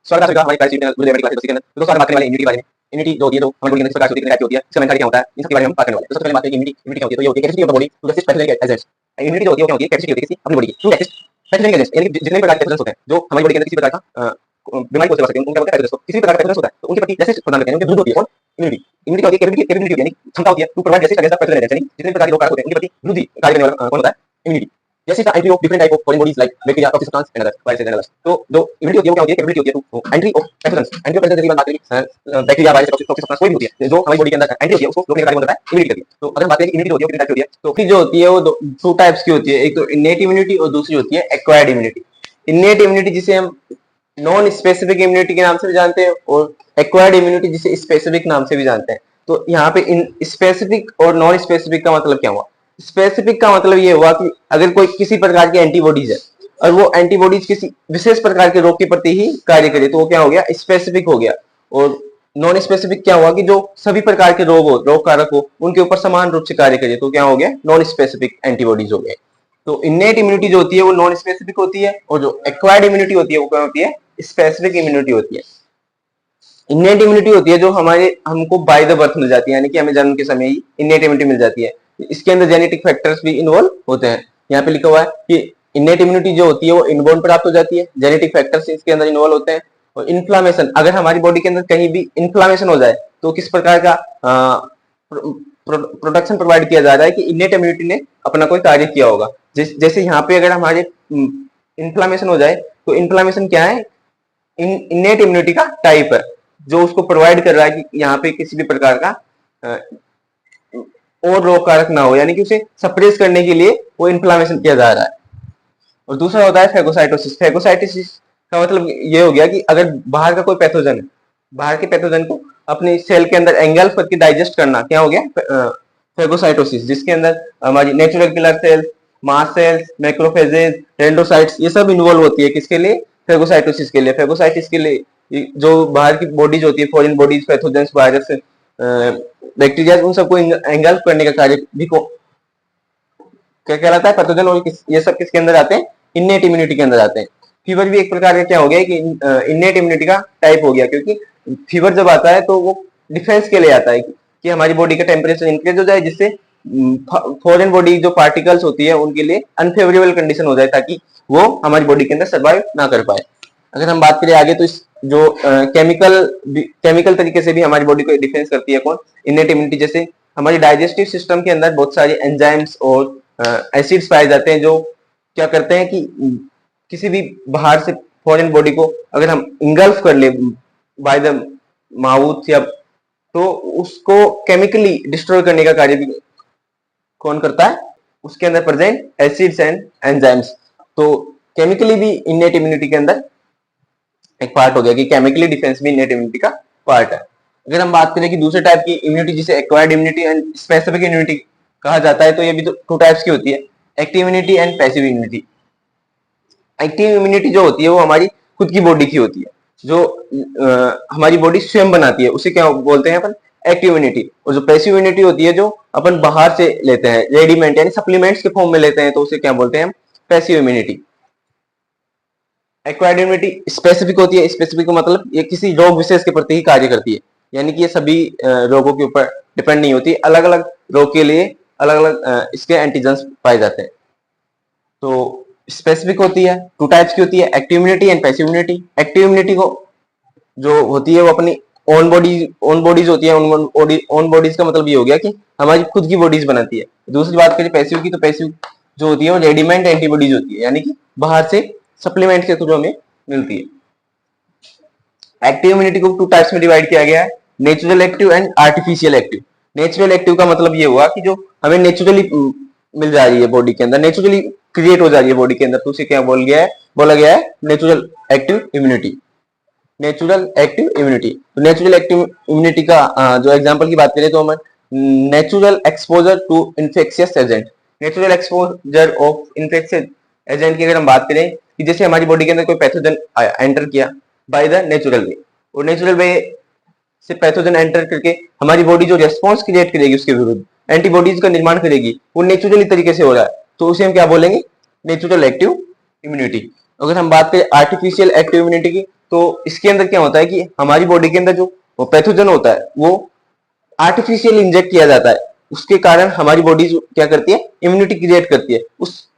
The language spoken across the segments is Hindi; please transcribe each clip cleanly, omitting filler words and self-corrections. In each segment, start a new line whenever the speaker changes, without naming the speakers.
स्वागत है आपका हमारी प्राइस चैनल गुरु मेडिकल क्लासेस के अंदर। तो दोस्तों आज बात करने वाले इम्यूनिटी के बारे में। इम्यूनिटी जो होती है तो हमारी बॉडी के अंदर किस प्रकार से होती है, कितने टाइप की होती है, इसका मेन कार्य क्या होता है, इन सब के बारे में हम बात करने वाले हैं। तो सबसे पहले बात करें कि इम्यूनिटी क्या होती है। तो ये होती है capacity of the body to resist pathogenic agents. Immunity जो होती है वो क्या होती है, कैपेसिटी होती है किसी अपनी बॉडी की टू रेसिस्ट पैथोजेनिक एजेंट्स, यानी कि जितने भी प्रकार के पैथोजेंस होते हैं जो हमारी बॉडी के अंदर किसी प्रकार का बीमारी को सेवा सकते हैं, उनका बोलते हैं पैथोजेंस। किसी भी प्रकार का पैथोजेंस होता है तो उनके प्रति रेसिस्ट प्रदान करते हैं, उनकी विरुद्ध होती है कौन, इम्यूनिटी। इम्यूनिटी क्या होती है, कैपेबिलिटी होती है, यानी क्षमता होती है to provide resist against pathogen agents, यानी जितने भी प्रकार के रोग कारक होते हैं उनके प्रति विरोधी कार्य करने वाला कौन होता है, इम्यूनिटी। जैसे the entry of different type of foreign bodies like bacteria, toxic substance and other viruses and others. तो जो इम्यूनिटी होती है वो क्या होती है, कैपेबिलिटी होती है to entry of pathogens. Entry of pathogens की बात करें बैक्टीरिया, वायरस, टॉक्सिक सब्सटेंस कोई भी होती है जो हमारी बॉडी के अंदर एंट्री होती है उसको रोकने का कार्य होता है इम्यूनिटी करती है। तो अगर हम बात करें कि इम्यूनिटी होती है कितने टाइप की होती है, तो
जो होती है वो टू टाइप्स की होती है। एक तो इनेट इम्यूनिटी और दूसरी होती है एक्वायर्ड इम्यूनिटी। इनेट इम्यूनिटी जिसे हम नॉन स्पेसिफिक इम्यूनिटी के नाम से भी जानते हैं और एक्वायर्ड इम्यूनिटी जिसे स्पेसिफिक नाम से भी जानते हैं। तो यहाँ पे इन स्पेसिफिक और नॉन स्पेसिफिक का मतलब क्या हुआ। स्पेसिफिक का मतलब ये हुआ कि अगर कोई किसी प्रकार की एंटीबॉडीज है और वो एंटीबॉडीज किसी विशेष प्रकार के रोग के प्रति ही कार्य करे तो वो क्या हो गया, स्पेसिफिक हो गया। और नॉन स्पेसिफिक क्या हुआ कि जो सभी प्रकार के रोग कारक हो उनके ऊपर समान रूप से कार्य करे तो क्या हो गया, नॉन स्पेसिफिक एंटीबॉडीज हो गए। तो इनेट इम्यूनिटी जो होती है वो नॉन स्पेसिफिक होती है और जो एक्वायर्ड इम्यूनिटी होती है वो क्या होती है, स्पेसिफिक इम्यूनिटी होती है। इनेट इम्यूनिटी होती है जो हमको बाय द बर्थ मिल जाती है, यानी कि हमें जन्म के समय ही इनेट इम्यूनिटी मिल जाती है। इसके अंदर जेनेटिक फैक्टर्स भी इन्वॉल्व होते हैं। यहाँ पे लिखा हुआ है कि इनेट इम्यूनिटी जो होती है वो इनबोर्न प्राप्त हो जाती है, जेनेटिक फैक्टर्स इसके अंदर इन्वॉल्व होते हैं। और इन्फ्लामेशन, अगर हमारी बॉडी के अंदर कहीं भी इन्फ्लामेशन हो जाए तो किस प्रकार का प्रोटेक्शन प्रोवाइड किया जा रहा है कि इनेट इम्यूनिटी ने अपना कोई कार्य किया होगा। जैसे यहाँ पे अगर हमारे इन्फ्लामेशन हो जाए तो इन्फ्लामेशन क्या है, इनेट इम्यूनिटी का टाइप है जो उसको प्रोवाइड कर रहा है कि यहाँ पे किसी भी प्रकार का और रोग कारक ना हो, यानी कि उसे सप्रेस करने के लिए वो इन्फ्लामेशन किया जा रहा है। और दूसरा होता है फैगोसाइटोसिस। फैगोसाइटोसिस का मतलब ये हो गया कि अगर बाहर का कोई पैथोजन है, बाहर के पैथोजन को अपने सेल के अंदर एंगल्फ करके डाइजेस्ट करना, क्या हो गया, फैगोसाइटोसिस। जिसके अंदर हमारी natural killer cells, mast cells, macrophages, रेंडोसाइट्स ये सब इन्वॉल्व होती है किसके लिए, फैगोसाइटोसिस के लिए। फैगोसाइटिस के लिए जो बाहर की बॉडीज होती है, foreign bodies, pathogens, virus, bacteria, उन सबको एंगल्फ करने का कार्य भी क्या कहलाता है, पैथोजन। और ये सब किसके अंदर आते हैं, इनेट इम्यूनिटी के अंदर आते हैं। फीवर भी एक प्रकार का क्या हो गया कि इनेट इम्यूनिटी का टाइप हो गया, क्योंकि फीवर जब आता है तो वो डिफेंस के लिए आता है कि हमारी बॉडी का टेम्परेचर इंक्रीज हो जाए, जिससे फॉरेन बॉडी जो पार्टिकल्स होती है उनके लिए अनफेवरेबल कंडीशन हो जाए ताकि वो हमारी बॉडी के अंदर सर्वाइव ना कर पाए। अगर हम बात करें आगे तो इस जो केमिकल तरीके से भी हमारी बॉडी को डिफेंस करती है कौन, इनेट इम्यूनिटी। जैसे हमारी डाइजेस्टिव सिस्टम के अंदर बहुत सारे एंजाइम्स और एसिड्स पाए जाते हैं जो क्या करते हैं कि किसी भी बाहर से फॉरेन बॉडी को अगर हम इंगल्फ कर ले बाय द माउथ या तो उसको केमिकली डिस्ट्रॉय करने का कार्य भी कौन करता है, उसके अंदर प्रेजेंट एसिड्स एंड एंजाइम्स। तो केमिकली भी इनेट इम्यूनिटी के अंदर एक पार्ट हो गया कि केमिकली डिफेंस भी इनेट इम्यूनिटी का पार्ट है। अगर हम बात करें कि दूसरे टाइप की इम्यूनिटी जिसे acquired immunity and specific immunity कहा जाता है, तो ये भी टू टाइप्स की होती है, active immunity and passive immunity. Active immunity जो होती है वो हमारी खुद की बॉडी की होती है, जो हमारी बॉडी स्वयं बनाती है, उसे क्या बोलते हैं अपन, एक्टिव इम्यूनिटी। और जो पैसिव इम्यूनिटी होती है जो अपन बाहर से लेते हैं, रेडीमेड यानी सप्लीमेंट्स के फॉर्म में लेते हैं, तो उसे क्या बोलते हैं, passive immunity. Acquired immunity specific होती है। स्पेसिफिक का मतलब ये किसी रोग विशेष के प्रति ही कार्य करती है, यानी कि ये सभी रोगों के ऊपर डिपेंड नहीं होती, अलग अलग रोग के लिए अलग अलग इसके एंटीजेंस पाए जाते हैं। तो स्पेसिफिक होती है, टू टाइप्स की होती है, active immunity and passive immunity. Active immunity को जो होती है वो अपनी ओन बॉडीज होती है। ओन बॉडीज का मतलब ये हो गया कि हमारी खुद की बॉडीज बनाती है। दूसरी बात करें पैसिव की, तो पैसिव जो होती है वो रेडीमेड एंटीबॉडीज होती है, यानी कि बाहर से सप्लीमेंट के थ्रू हमें मिलती है। एक्टिव इम्यूनिटी को टू टाइप्स में डिवाइड किया गया है, natural active and artificial active. Natural active का मतलब ये हुआ कि जो हमें नेचुरली मिल जा रही है बॉडी के अंदर, नेचुरली क्रिएट हो जा रही है बॉडी के अंदर, तो उसे क्या बोला गया है natural active immunity. Natural active immunity, तो नेचुरल एक्टिव इम्यूनिटी का जो एग्जांपल की बात करें तो हम natural exposure to infectious agent. Natural exposure of infectious agent की अगर हम बात करें कि जैसे हमारी बॉडी के अंदर कोई पैथोजन एंटर किया बाय द नेचुरल वे, और नेचुरल वे से पैथोजन एंटर करके हमारी बॉडी जो रेस्पॉन्स क्रिएट करेगी उसके विरुद्ध एंटीबॉडीज का निर्माण करेगी, वो नेचुरली तरीके से हो रहा है, तो उसे हम क्या बोलेंगे, नेचुरल एक्टिव इम्यूनिटी। अगर हम बात करें आर्टिफिशियल एक्टिव इम्यूनिटी की, तो इसके अंदर क्या होता है कि हमारी बॉडी के अंदर जो पैथोजन होता है वो आर्टिफिशियल इंजेक्ट किया जाता है, उसके कारण हमारी बॉडी क्या करती है, इम्यूनिटी क्रिएट करती है उस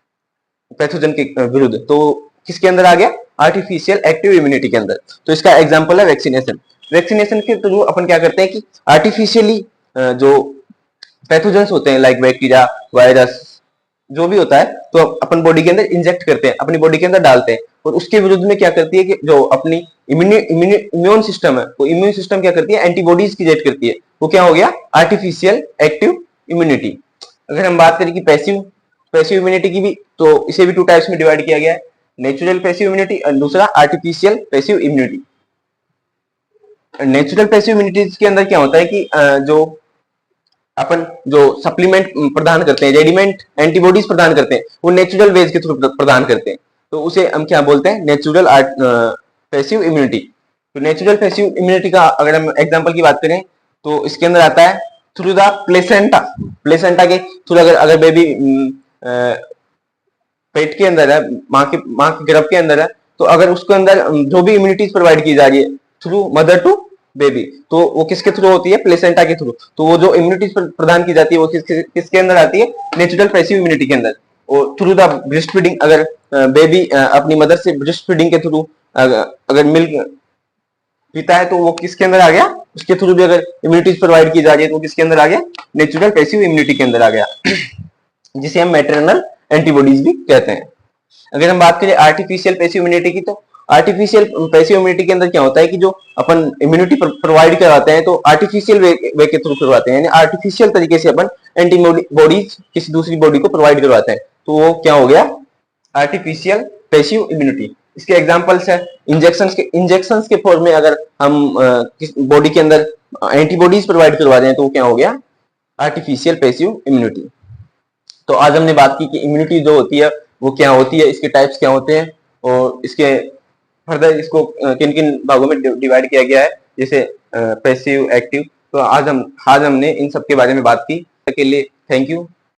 पैथोजन के विरुद्ध। तो किसके अंदर आ गया, आर्टिफिशियल एक्टिव इम्यूनिटी के अंदर। तो इसका एग्जांपल है वैक्सीनेशन। वैक्सीनेशन के थ्रू अपन क्या करते हैं कि आर्टिफिशियली जो पैथोजेंस होते हैं लाइक बैक्टीरिया, वायरस, जो भी होता है, तो अपन बॉडी के अंदर इंजेक्ट करते हैं, अपनी बॉडी के अंदर डालते हैं, और उसके विरुद्ध में क्या करती है कि जो अपनी इम्यून सिस्टम है, वो इम्यून सिस्टम क्या करती है, एंटीबॉडीज क्रिएट करती है। वो क्या हो गया, आर्टिफिशियल एक्टिव इम्यूनिटी। अगर हम बात करें कि पैसिव इम्यूनिटी की भी, तो इसे भी 2 टाइप्स में डिवाइड किया गया है, नेचुरल पैसिव इम्यूनिटी और दूसरा artificial passive immunity. Natural passive immunity के अंदर क्या होता है कि जो अपन जो सप्लीमेंट प्रदान करते हैं, रेडीमेड एंटीबॉडीज प्रदान करते हैं, वो नेचुरल वेज के थ्रू प्रदान करते हैं, तो उसे हम क्या बोलते हैं, नेचुरल पैसिव इम्यूनिटी। तो नेचुरल पैसिव इम्यूनिटी का अगर हम एग्जांपल की बात करें तो इसके अंदर आता है थ्रू द प्लेसेंटा। प्लेसेंटा के थ्रू अगर बेबी पेट के अंदर है, माँ के गर्भ के अंदर है, तो अगर उसके अंदर जो भी इम्यूनिटीज प्रोवाइड की जा रही है थ्रू मदर टू बेबी, तो वो किसके थ्रू होती है, प्लेसेंटा के थ्रू। तो वो जो इम्यूनिटीज प्रदान की जाती है वो किसके अंदर आती है, नेचुरल पैसिव इम्यूनिटी के अंदर। और थ्रू द ब्रेस्ट फीडिंग, अगर बेबी अपनी मदर से ब्रेस्ट फीडिंग के थ्रू अगर मिल्क पीता है, तो वो किसके अंदर आ गया, उसके थ्रू भी अगर इम्यूनिटीज प्रोवाइड की जा रही है तो किसके अंदर आ गया, नेचुरल पैसिव इम्यूनिटी के अंदर आ गया, जिसे हम मैटरनल एंटीबॉडीज भी कहते हैं। अगर हम बात करें आर्टिफिशियल पैसिव इम्यूनिटी की, तो आर्टिफिशियल पैसिव इम्यूनिटी के अंदर क्या होता है कि जो अपन इम्यूनिटी प्रोवाइड करवाते हैं तो आर्टिफिशियल वे के थ्रू करवाते हैं, यानी आर्टिफिशियल तरीके से अपन एंटीबॉडीज किसी दूसरी बॉडी को प्रोवाइड करवाते हैं, तो वो क्या हो गया, आर्टिफिशियल पैसिव इम्यूनिटी। इसके एग्जांपल्स है इंजेक्शंस के फॉर्म में अगर हम बॉडी के अंदर एंटीबॉडीज प्रोवाइड करवा रहे हैं तो वो क्या हो गया, आर्टिफिशियल पैसिव इम्यूनिटी। तो आज हमने बात की कि इम्यूनिटी जो होती है वो क्या होती है, इसके टाइप्स क्या होते हैं, और इसके फर्दर इसको किन किन भागों में डिवाइड किया गया है, जैसे पैसिव, एक्टिव। तो आज हमने इन सब के बारे में बात की। के लिए थैंक यू।